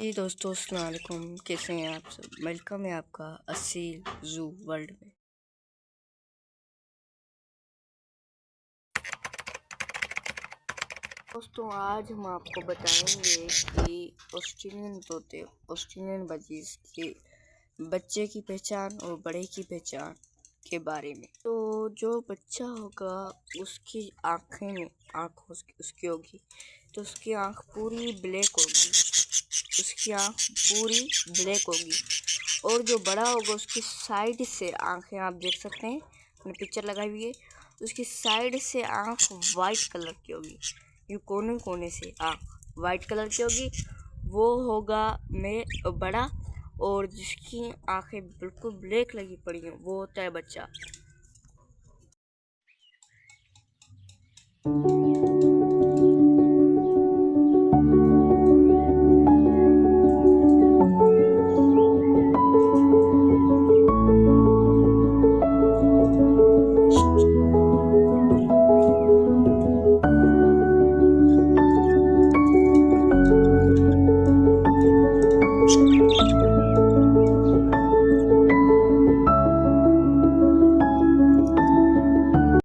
जी दोस्तों, अस्सलाम वालेकुम। कैसे हैं आप सब? वेलकम है आपका असील जू वर्ल्ड में। दोस्तों, आज हम आपको बताएंगे कि ऑस्ट्रेलियन बजीज के बच्चे की पहचान और बड़े की पहचान के बारे में। तो जो बच्चा होगा उसकी आँख उसकी होगी, तो उसकी आँख पूरी ब्लैक होगी। और जो बड़ा होगा उसकी साइड से आंखें, आप देख सकते हैं, मैंने पिक्चर लगाई हुई है, उसकी साइड से आंख वाइट कलर की होगी। ये कोने से आंख वाइट कलर की होगी, वो होगा बड़ा। और जिसकी आंखें बिल्कुल ब्लैक लगी पड़ी हैं वो होता है बच्चा।